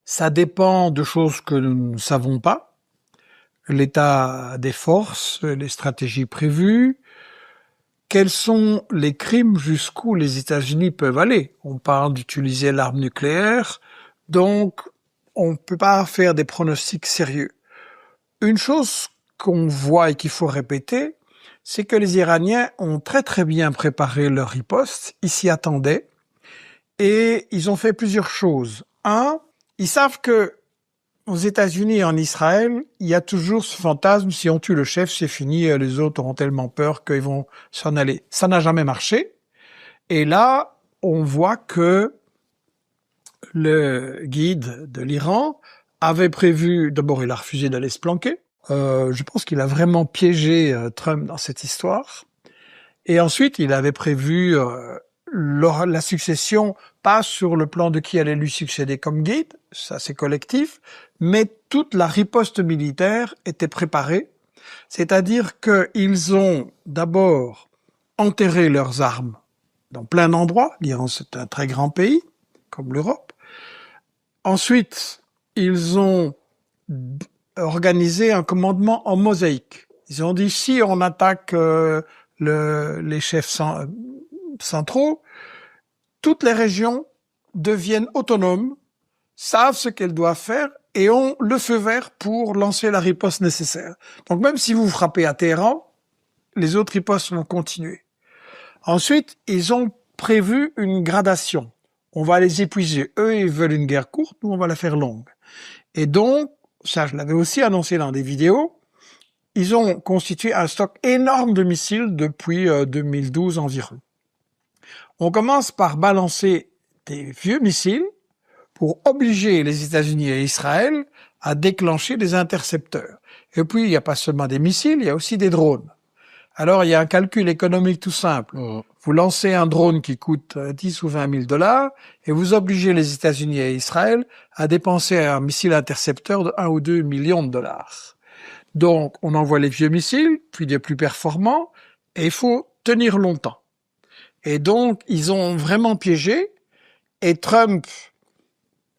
Ça dépend de choses que nous ne savons pas. L'état des forces, les stratégies prévues, quels sont les crimes jusqu'où les États-Unis peuvent aller. On parle d'utiliser l'arme nucléaire, donc on ne peut pas faire des pronostics sérieux. Une chose qu'on voit et qu'il faut répéter, c'est que les Iraniens ont très très bien préparé leur riposte, ils s'y attendaient, et ils ont fait plusieurs choses. Un, ils savent que aux États-Unis et en Israël, il y a toujours ce fantasme, si on tue le chef, c'est fini, les autres auront tellement peur qu'ils vont s'en aller. Ça n'a jamais marché. Et là, on voit que le guide de l'Iran avait prévu, d'abord il a refusé d'aller se planquer. Je pense qu'il a vraiment piégé Trump dans cette histoire. Et ensuite, il avait prévu la succession, pas sur le plan de qui allait lui succéder comme guide, ça c'est collectif, mais toute la riposte militaire était préparée, c'est-à-dire qu'ils ont d'abord enterré leurs armes dans plein d'endroits. L'Iran, c'est un très grand pays, comme l'Europe. Ensuite, ils ont organisé un commandement en mosaïque. Ils ont dit, si on attaque les chefs centraux, toutes les régions deviennent autonomes, savent ce qu'elles doivent faire et ont le feu vert pour lancer la riposte nécessaire. Donc même si vous frappez à Téhéran, les autres ripostes vont continuer. Ensuite, ils ont prévu une gradation. On va les épuiser. Eux, ils veulent une guerre courte, nous, on va la faire longue. Et donc, ça, je l'avais aussi annoncé dans des vidéos, ils ont constitué un stock énorme de missiles depuis 2012 environ. On commence par balancer des vieux missiles pour obliger les États-Unis et Israël à déclencher des intercepteurs. Et puis, il n'y a pas seulement des missiles, il y a aussi des drones. Alors, il y a un calcul économique tout simple. Vous lancez un drone qui coûte 10 ou 20 000 $ et vous obligez les États-Unis et Israël à dépenser un missile intercepteur de 1 ou 2 millions de $. Donc, on envoie les vieux missiles, puis des plus performants, et il faut tenir longtemps. Et donc, ils ont vraiment piégé, et Trump,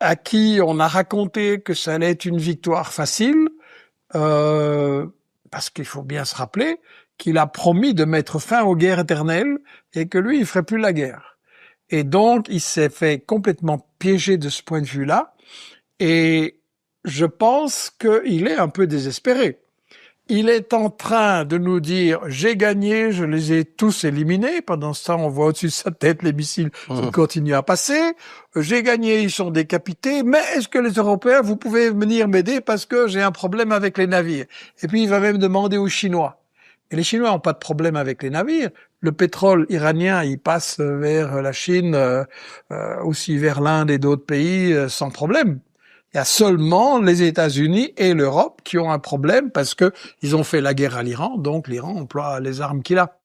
à qui on a raconté que ça allait être une victoire facile, parce qu'il faut bien se rappeler qu'il a promis de mettre fin aux guerres éternelles et que lui, il ferait plus la guerre. Et donc, il s'est fait complètement piéger de ce point de vue-là, et je pense qu'il est un peu désespéré. Il est en train de nous dire « j'ai gagné, je les ai tous éliminés ». Pendant ce temps, on voit au-dessus de sa tête les missiles qui continuent à passer. « J'ai gagné, ils sont décapités, mais est-ce que les Européens, vous pouvez venir m'aider parce que j'ai un problème avec les navires ?» Et puis, il va même demander aux Chinois. Et les Chinois n'ont pas de problème avec les navires. Le pétrole iranien, il passe vers la Chine, aussi vers l'Inde et d'autres pays sans problème. Il y a seulement les États-Unis et l'Europe qui ont un problème parce que ils ont fait la guerre à l'Iran, donc l'Iran emploie les armes qu'il a.